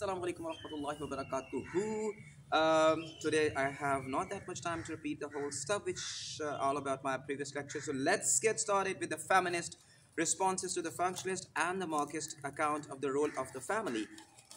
Assalamu alaikum wa rahmatullahi wa barakatuhu. Today I have not that much time to repeat the whole stuff, which all about my previous lecture. So let's get started with the feminist responses to the functionalist and the Marxist account of the role of the family.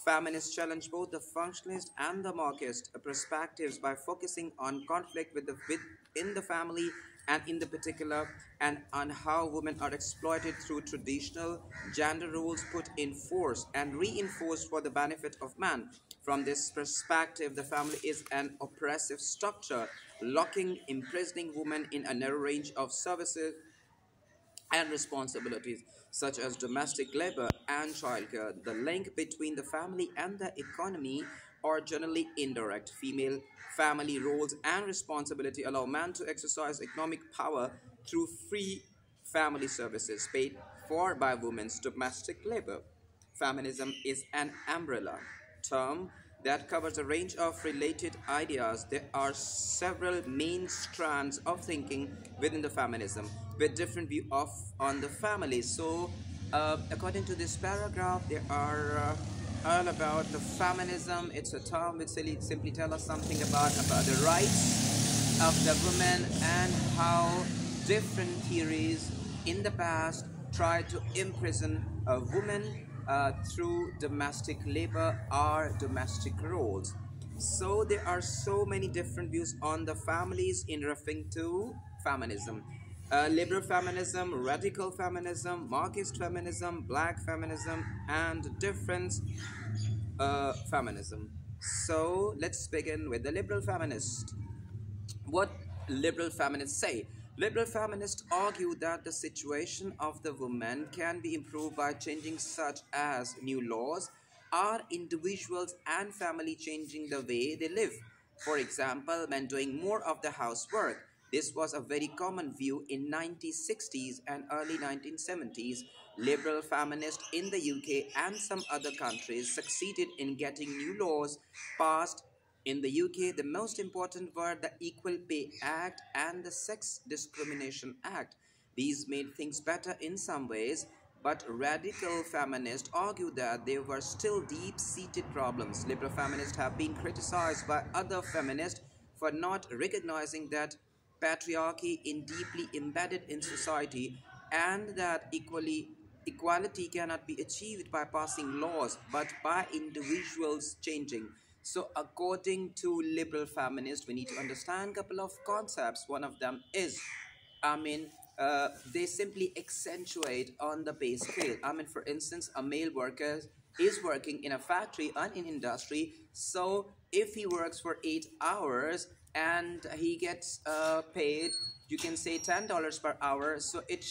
Feminists challenge both the functionalist and the Marxist perspectives by focusing on conflict within the family and in the particular, and on how women are exploited through traditional gender roles put in force and reinforced for the benefit of man. From this perspective, the family is an oppressive structure, locking, imprisoning women in a narrow range of services and responsibilities such as domestic labor and childcare. The link between the family and the economy are generally indirect. Female family roles and responsibility allow men to exercise economic power through free family services paid for by women's domestic labor. Feminism is an umbrella term that covers a range of related ideas. There are several main strands of thinking within the feminism with different view of on the family. So, according to this paragraph, there are all about the feminism. It's a term which simply tell us something about the rights of the women and how different theories in the past tried to imprison a woman through domestic labor or domestic roles. So there are so many different views on the families in referring to feminism. Liberal feminism, radical feminism, Marxist feminism, black feminism, and different feminism. So let's begin with the liberal feminist. What liberal feminists say? Liberal feminists argue that the situation of the woman can be improved by changing such as new laws or individuals and family changing the way they live. For example, men doing more of the housework. This was a very common view in 1960s and early 1970s. Liberal feminists in the UK and some other countries succeeded in getting new laws passed. In the UK, the most important were the Equal Pay Act and the Sex Discrimination Act. These made things better in some ways, but radical feminists argue that there were still deep-seated problems. Liberal feminists have been criticized by other feminists for not recognizing that patriarchy is deeply embedded in society and that equality cannot be achieved by passing laws but by individuals changing. So according to liberal feminists, we need to understand a couple of concepts. One of them is, I mean, they simply accentuate on the pay scale. I mean, for instance, a male worker is working in a factory or in industry. So if he works for 8 hours and he gets paid, you can say $10 per hour. So it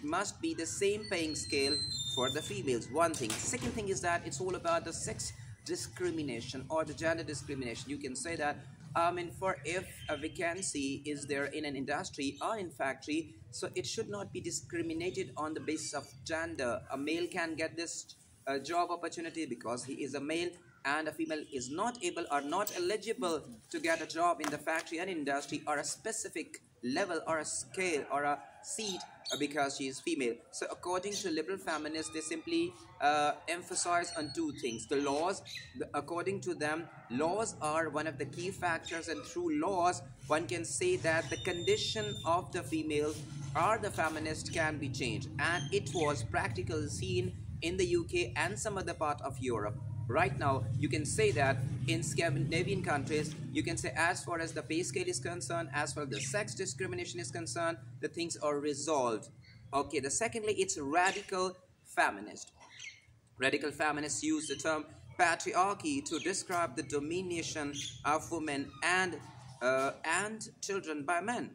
must be the same paying scale for the females. One thing. Second thing is that it's all about the sex discrimination or the gender discrimination. You can say that for if a vacancy is there in an industry or in factory, so it should not be discriminated on the basis of gender. A male can get this job opportunity because he is a male, and a female is not able or not eligible to get a job in the factory and industry or a specific level or a scale or a seat because she is female. So according to liberal feminists, they simply emphasize on two things. The laws, according to them, laws are one of the key factors, and through laws one can say that the condition of the female or the feminist can be changed, and it was practically seen in the UK and some other part of Europe. Right now, you can say that in Scandinavian countries, you can say as far as the pay scale is concerned, as far as the sex discrimination is concerned, the things are resolved. Okay, the secondly, it's radical feminist. Radical feminists use the term patriarchy to describe the domination of women and children by men.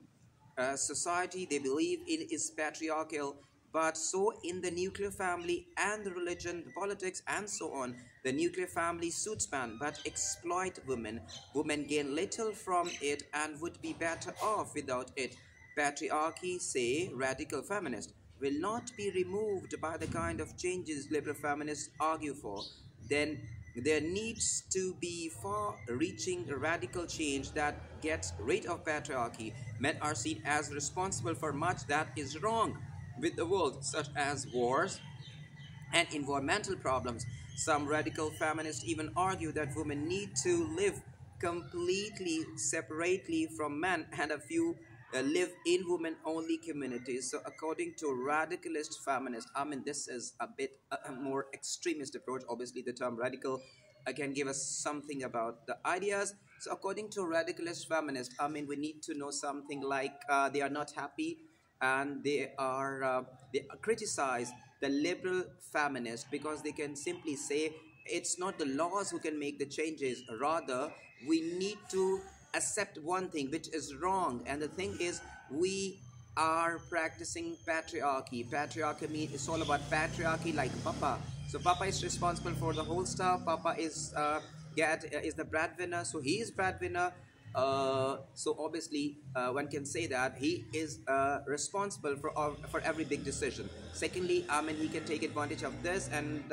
Society, they believe it is patriarchal, but so in the nuclear family and the religion, the politics, and so on. The nuclear family suits men but exploit women. Women gain little from it and would be better off without it. Patriarchy, say radical feminists, will not be removed by the kind of changes liberal feminists argue for. Then there needs to be far-reaching radical change that gets rid of patriarchy. Men are seen as responsible for much that is wrong with the world, such as wars and environmental problems. Some radical feminists even argue that women need to live completely separately from men, and a few live in women only communities. So, according to radicalist feminists, I mean, this is a bit a more extremist approach. Obviously, the term radical can give us something about the ideas. So, according to radicalist feminists, I mean, we need to know something like they are not happy and they criticize the liberal feminist because they can simply say it's not the laws who can make the changes, rather we need to accept one thing which is wrong, and the thing is we are practicing patriarchy means it's all about patriarchy, like papa. So papa is responsible for the whole stuff. Papa is the breadwinner, so he is breadwinner. So obviously, one can say that he is responsible for every big decision. Secondly, I mean, he can take advantage of this, and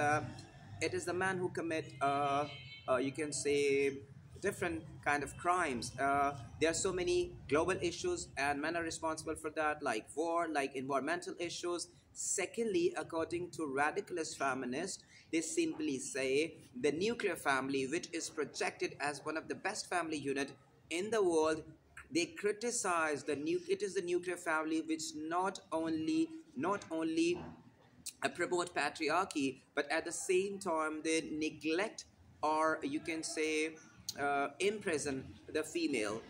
it is the man who commit, you can say, different kind of crimes. There are so many global issues, and men are responsible for that, like war, like environmental issues. Secondly, according to radicalist feminists, they simply say the nuclear family, which is projected as one of the best family unit in the world, they criticize it is the nuclear family which not only promote patriarchy, but at the same time they neglect, or you can say imprison the female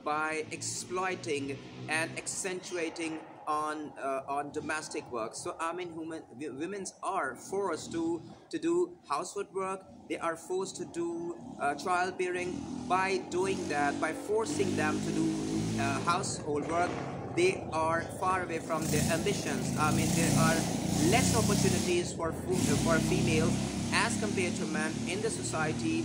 by exploiting and accentuating on domestic work. So I mean, women are forced to do household work. They are forced to do childbearing. By doing that, by forcing them to do household work, they are far away from their ambitions. I mean, there are less opportunities for females as compared to men in the society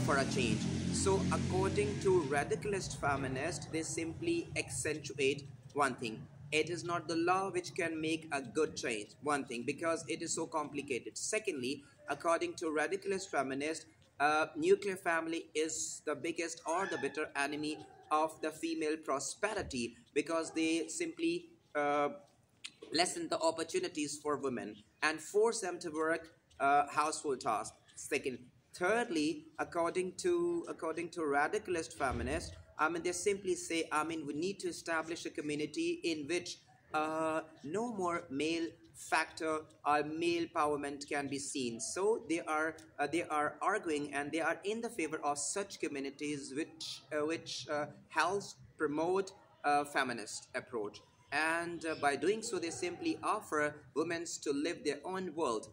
for a change. So, according to radicalist feminists, they simply accentuate one thing. It is not the law which can make a good change, one thing, because it is so complicated. Secondly, according to radicalist feminists, nuclear family is the biggest or the bitter enemy of the female prosperity, because they simply lessen the opportunities for women and force them to work household tasks. Second, thirdly, according to radicalist feminists, I mean, they simply say, I mean, we need to establish a community in which no more male factor or male empowerment can be seen. So they are arguing, and they are in the favor of such communities which helps promote a feminist approach. And by doing so, they simply offer women to live their own world.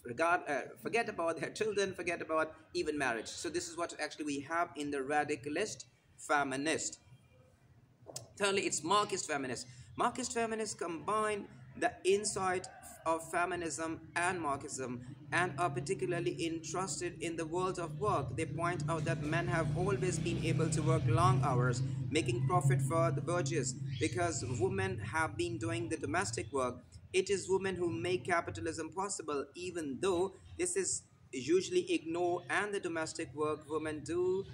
Forget about their children, forget about even marriage. So this is what actually we have in the radicalist feminist. Thirdly, it's Marxist feminists. Marxist feminists combine the insight of feminism and Marxism, and are particularly interested in the world of work. They point out that men have always been able to work long hours, making profit for the burgess, because women have been doing the domestic work. It is women who make capitalism possible, even though this is usually ignored, and the domestic work women do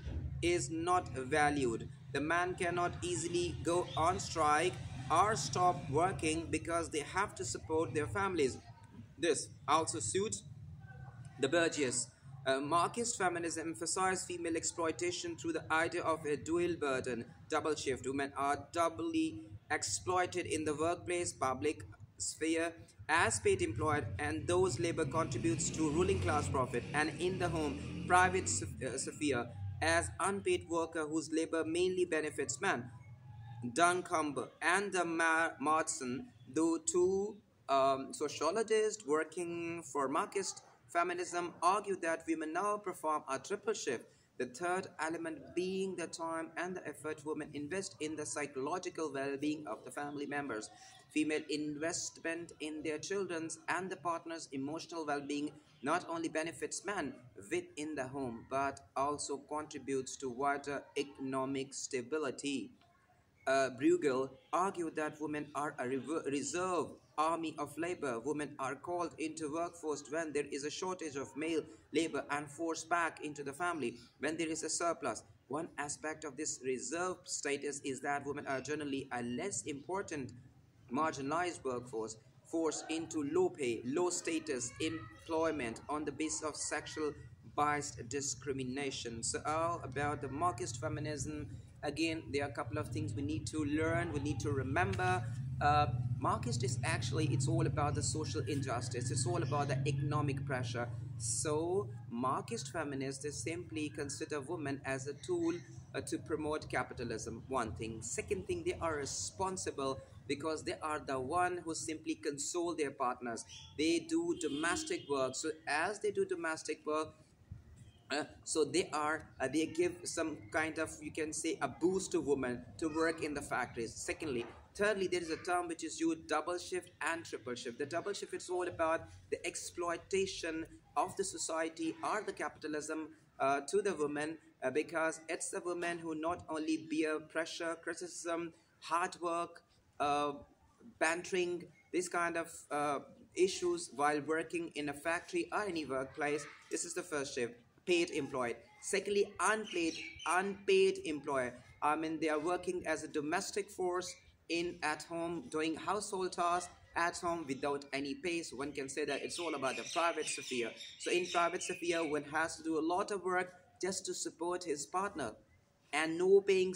is not valued. The man cannot easily go on strike or stop working because they have to support their families. This also suits the Burgess. Marxist feminism emphasized female exploitation through the idea of a dual burden, double shift. Women are doubly exploited in the workplace, public sphere, as paid employed, and those labor contributes to ruling class profit, and in the home, private sphere, as unpaid worker whose labor mainly benefits men. Duncombe and the Martson, though two sociologists working for Marxist feminism, argue that women now perform a triple shift. The third element being the time and the effort women invest in the psychological well-being of the family members. Female investment in their children's and the partner's emotional well-being not only benefits men within the home, but also contributes to wider economic stability. Bruegel argued that women are a reserve army of labor. Women are called into workforce when there is a shortage of male labor and forced back into the family when there is a surplus. One aspect of this reserve status is that women are generally a less important marginalized workforce. forced into low pay, low status employment on the basis of sexual biased discrimination. So all about the Marxist feminism. Again, there are a couple of things we need to learn, we need to remember. uh, Marxist is actually, it's all about the social injustice, it's all about the economic pressure. So Marxist feminists, they simply consider women as a tool to promote capitalism. One thing. Second thing, they are responsible because they are the one who simply console their partners. They do domestic work. So as they do domestic work, so they give some kind of, you can say, a boost to women to work in the factories. Secondly, thirdly, there is a term which is used, double shift and triple shift. The double shift, it's all about the exploitation of the society or the capitalism to the women, because it's the women who not only bear pressure, criticism, hard work, uh, bantering, this kind of issues while working in a factory or any workplace. This is the first shift, paid employed. Secondly, unpaid employee. I mean, they are working as a domestic force in at home, doing household tasks at home without any pay. So one can say that it's all about the private sphere. So in private sphere, one has to do a lot of work just to support his partner, and no pay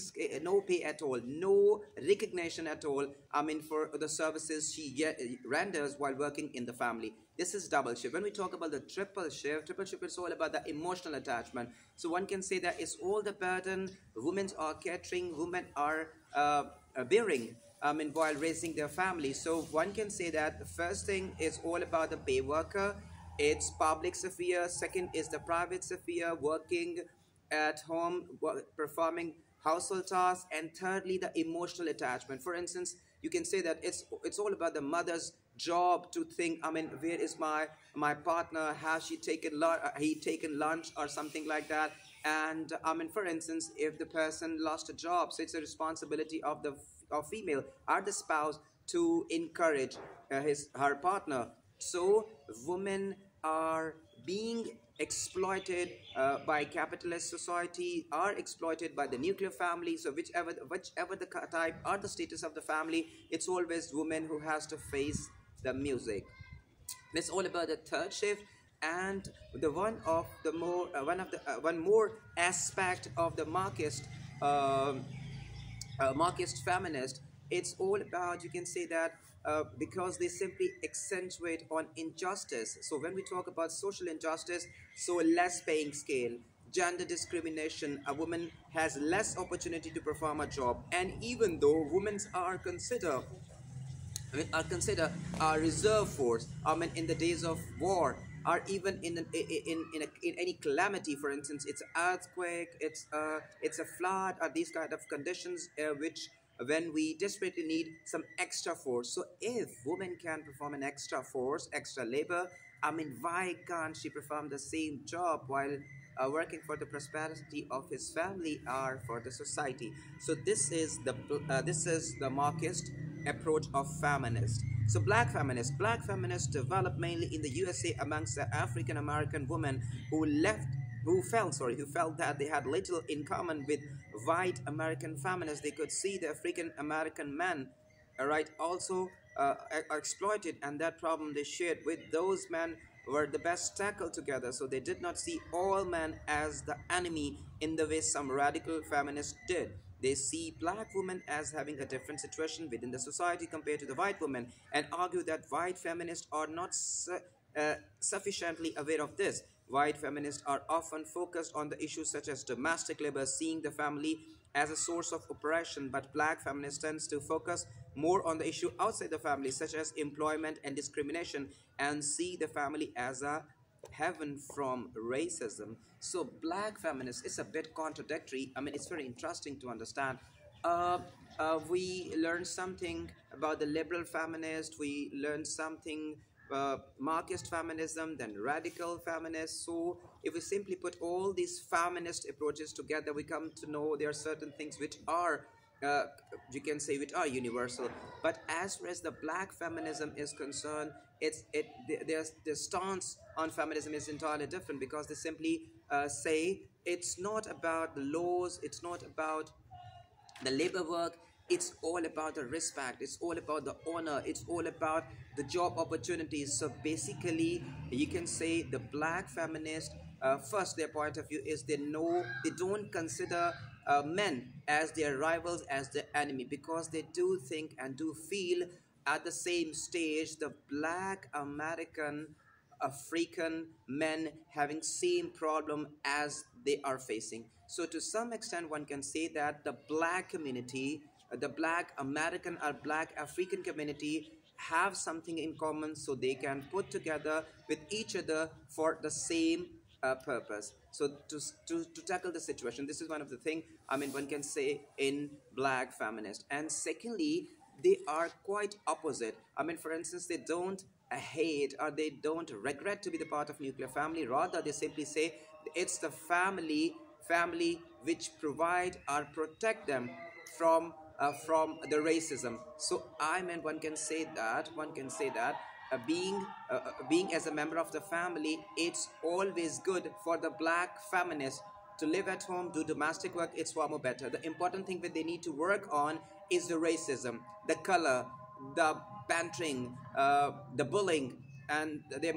at all, no recognition at all, I mean, for the services she renders while working in the family. This is double shift. When we talk about the triple shift is all about the emotional attachment. So one can say that it's all the burden women are catering, women are bearing, I mean, while raising their family. So one can say that the first thing is all about the pay worker, it's public sphere. Second is the private sphere, working at home, performing household tasks. And thirdly, the emotional attachment. For instance, you can say that it's all about the mother's job to think, I mean, where is my partner, has she taken he taken lunch or something like that. And I mean, for instance, if the person lost a job, so it's a responsibility of the of female or the spouse to encourage her partner. So women are being exploited by capitalist society, are exploited by the nuclear family. So whichever the type or the status of the family, it's always women who has to face the music. It's all about the third shift. And the one more aspect of the um, Marxist feminist, it's all about, you can say that, because they simply accentuate on injustice. So when we talk about social injustice, so less paying scale, gender discrimination, a woman has less opportunity to perform a job. And even though women are considered a reserve force, I mean, in the days of war, or even in any calamity. For instance, it's an earthquake, it's a flood, or these kind of conditions which when we desperately need some extra force. So if women can perform an extra force, extra labor, I mean, why can't she perform the same job while working for the prosperity of his family or for the society? So this is the Marxist approach of feminists. So black feminists developed mainly in the USA amongst the African American women who felt that they had little in common with white American feminists. They could see the African American men, right, also are exploited, and that problem they shared with those men were the best tackled together. So they did not see all men as the enemy in the way some radical feminists did. They see black women as having a different situation within the society compared to the white women, and argue that white feminists are not sufficiently aware of this. White feminists are often focused on the issues such as domestic labor, seeing the family as a source of oppression, but black feminists tend to focus more on the issue outside the family, such as employment and discrimination, and see the family as a heaven from racism. So black feminists is a bit contradictory. I mean, it's very interesting to understand. Uh, we learned something about the liberal feminist. We learned something Marxist feminism, then radical feminists. So if we simply put all these feminist approaches together, we come to know there are certain things which are uh, you can say which are universal. But as far as the black feminism is concerned, their stance on feminism is entirely different, because they simply say it's not about the laws, it's not about the labor work, it's all about the respect, it's all about the honor, it's all about the job opportunities. So basically you can say the black feminist, first their point of view is they don't consider men as their rivals, as their enemy, because they do think and do feel at the same stage the black American African men having same problem as they are facing. So to some extent one can say that the black community, the black American or black African community have something in common, so they can put together with each other for the same purpose. So to tackle the situation, this is one of the thing, I mean, one can say in black feminist. And secondly, they are quite opposite. I mean, for instance, they don't hate or they don't regret to be the part of nuclear family. Rather, they simply say it's the family which provide or protect them from the racism. So I mean, one can say that being as a member of the family, it's always good for the black feminist to live at home, do domestic work. It's far more better. The important thing that they need to work on is the racism, the color, the bantering, the bullying, and they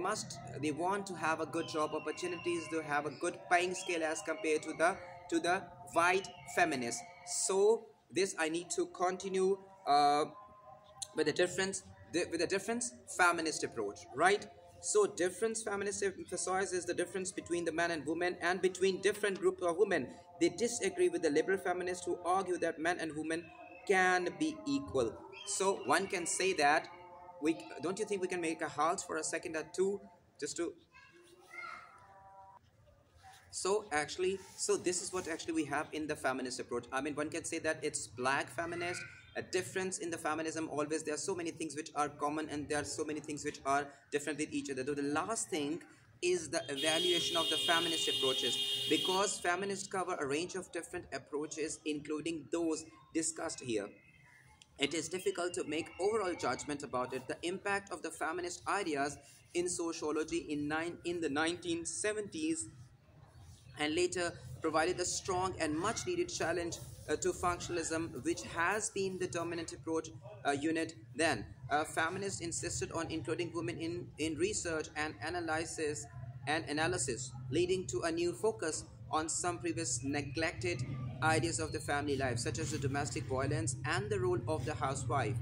want to have a good job opportunities, to have a good paying scale as compared to the white feminist. So this I need to continue with the difference feminist approach, right? So difference feminist emphasizes the difference between the man and woman and between different groups of women. They disagree with the liberal feminists who argue that men and women can be equal. So one can say that, we don't you think we can make a halt for a second or two, just to so this is what actually we have in the feminist approach. I mean, one can say that it's black feminist, a difference in the feminism. Always there are so many things which are common and there are so many things which are different with each other. So the last thing is the evaluation of the feminist approaches, because feminists cover a range of different approaches including those discussed here. It is difficult to make overall judgment about it. The impact of the feminist ideas in sociology in the 1970s and later provided a strong and much needed challenge to functionalism, which has been the dominant approach unit then. Feminists insisted on including women in research and analysis, leading to a new focus on some previous neglected ideas of the family life, such as the domestic violence and the role of the housewife.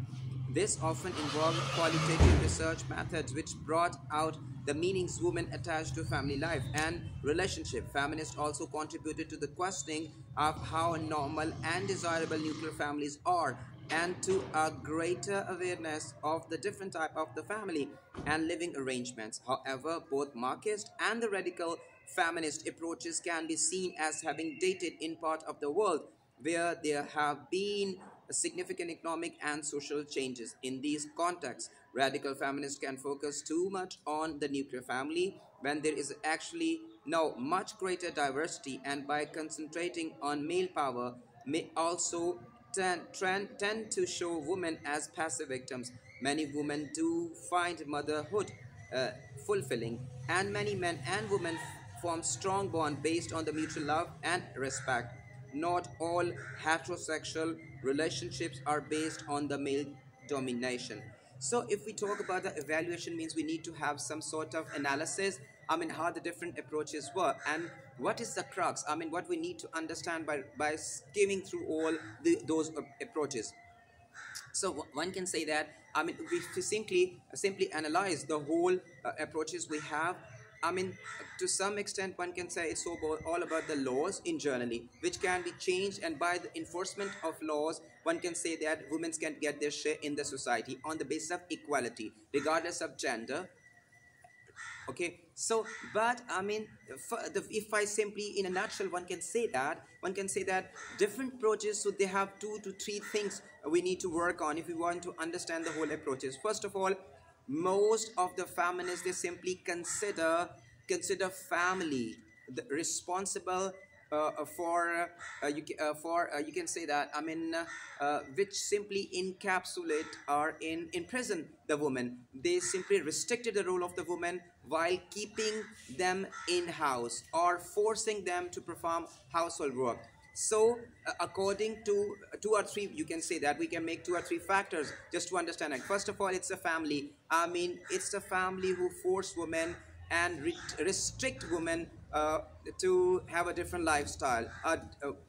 This often involved qualitative research methods which brought out the meanings women attach to family life and relationship. Feminists also contributed to the questioning of how normal and desirable nuclear families are, and to a greater awareness of the different type of the family and living arrangements. However, both Marxist and the radical feminist approaches can be seen as having dated in part of the world where there have been significant economic and social changes. In these contexts, radical feminists can focus too much on the nuclear family when there is actually now much greater diversity, and by concentrating on male power may also tend to show women as passive victims. Many women do find motherhood uh, fulfilling, and many men and women form strong bond based on the mutual love and respect. Not all heterosexual relationships are based on the male domination. So if we talk about the evaluation, means we need to have some sort of analysis, I mean, how the different approaches work and what is the crux, I mean, what we need to understand by skimming through all those approaches. So one can say that, I mean, if we simply analyze the whole approaches we have, I mean, to some extent one can say it's all about the laws in generally which can be changed, and by the enforcement of laws one can say that women can get their share in the society on the basis of equality regardless of gender. Okay, so but I mean, if I simply in a nutshell, one can say that different approaches, so they have 2 to 3 things we need to work on if we want to understand the whole approaches. First of all, most of the feminists, they simply consider family the responsible for you can say that, I mean, which simply encapsulate or imprison the woman. They simply restricted the role of the woman while keeping them in house or forcing them to perform household work. So according to two or three, you can say that we can make two or three factors just to understand it. First of all, it's a family. I mean, it's the family who force women and restrict women to have a different lifestyle.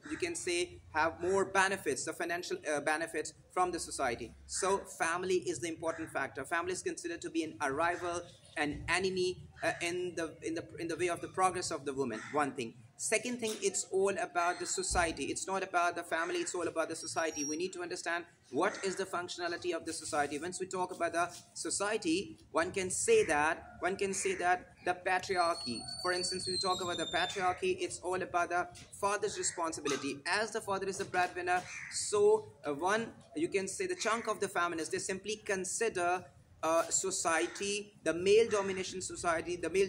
You can say have more benefits, the financial benefits from the society. So family is the important factor. Family is considered to be a rival, an enemy in the way of the progress of the woman. One thing. Second thing, it's all about the society. It's not about the family, it's all about the society. We need to understand what is the functionality of the society. Once we talk about the society, one can say that the patriarchy. For instance, we talk about the patriarchy, it's all about the father's responsibility. As the father is the breadwinner, so one, you can say, the chunk of the feminists, they simply consider society, the male domination society, the male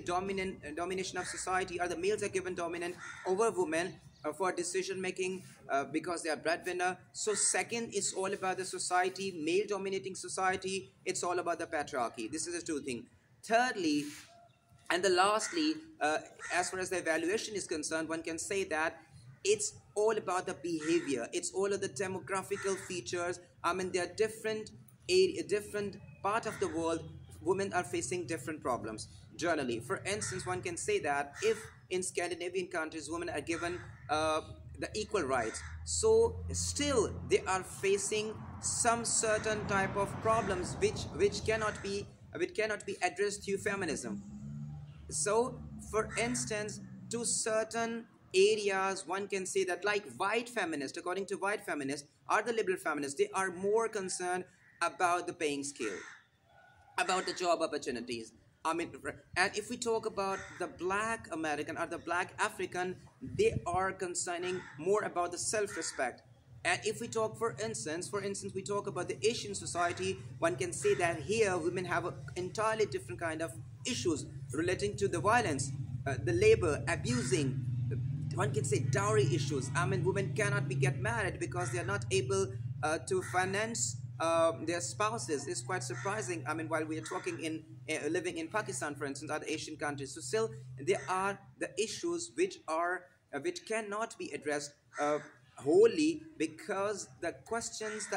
domination of society, or the males are given dominant over women for decision making because they are breadwinner. So second, it's all about the society, male dominating society. It's all about the patriarchy. This is the two thing. Thirdly, and the lastly, as far as the evaluation is concerned, one can say that it's all about the behavior. It's all of the demographical features. I mean, there are different part of the world, women are facing different problems. Generally, for instance, one can say that if in Scandinavian countries women are given the equal rights, so still they are facing some certain type of problems which cannot be addressed through feminism. So for instance, to certain areas, one can say that, like white feminists, according to white feminists, or the liberal feminists, they are more concerned about the paying scale, about the job opportunities. I mean, and if we talk about the black American or the black African, they are concerning more about the self-respect. And if we talk, for instance, we talk about the Asian society, one can say that here women have an entirely different kind of issues relating to the violence, the labor, abusing, one can say dowry issues. I mean, women cannot be get married because they are not able to finance their spouses. It's quite surprising. I mean, while we are talking in living in Pakistan, for instance, other Asian countries, so still there are the issues which cannot be addressed wholly, because the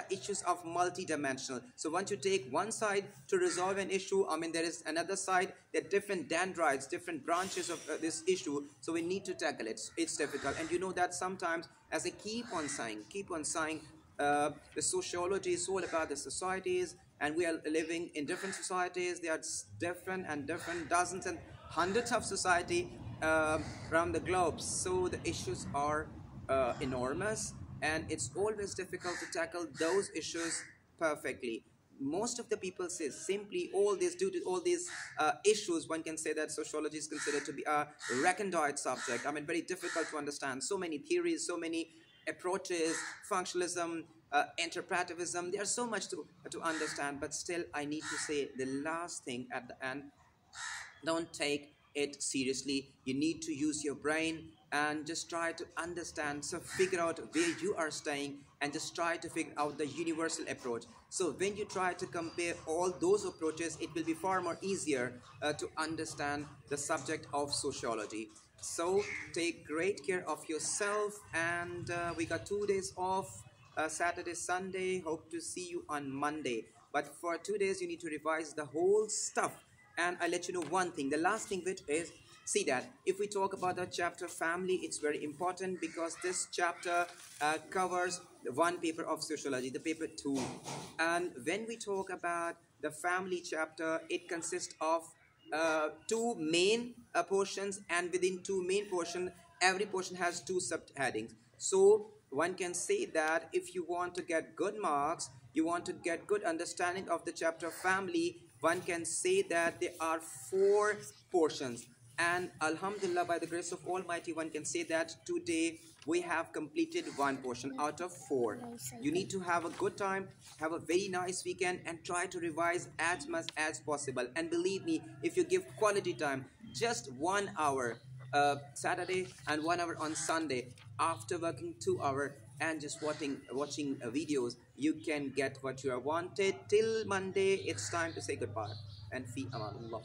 issues of multidimensional. So once you take one side to resolve an issue, I mean, there is another side. There are different dendrites, different branches of this issue, so we need to tackle it. It's difficult, and you know that sometimes, as I keep on saying, the sociology is all about the societies, and we are living in different societies. There are different and different dozens and hundreds of society around the globe. So the issues are enormous, and it's always difficult to tackle those issues perfectly. Most of the people say simply all this, due to all these issues, one can say that sociology is considered to be a recondite subject. I mean, very difficult to understand. So many theories, so many approaches, functionalism, interpretivism. There's so much to understand, but still, I need to say the last thing at the end: don't take it seriously. You need to use your brain and just try to understand, so figure out where you are staying and just try to figure out the universal approach. So when you try to compare all those approaches, it will be far more easier to understand the subject of sociology. So take great care of yourself, and we got 2 days off, Saturday, Sunday. Hope to see you on Monday. But for 2 days, you need to revise the whole stuff. And I'll let you know one thing. The last thing, which is, see that if we talk about the chapter family, it's very important, because this chapter covers the one paper of sociology, the paper 2. And when we talk about the family chapter, it consists of two main portions, and within two main portion, every portion has two subheadings. So one can say that if you want to get good marks, you want to get good understanding of the chapter family, one can say that there are 4 portions. And Alhamdulillah, by the grace of Almighty, one can say that today we have completed 1 portion out of 4. You need to have a good time, have a very nice weekend, and try to revise as much as possible. And believe me, if you give quality time, just 1 hour Saturday and 1 hour on Sunday, after working 2 hours and just watching videos, you can get what you are wanted. Till Monday, it's time to say goodbye, and fi amanullah.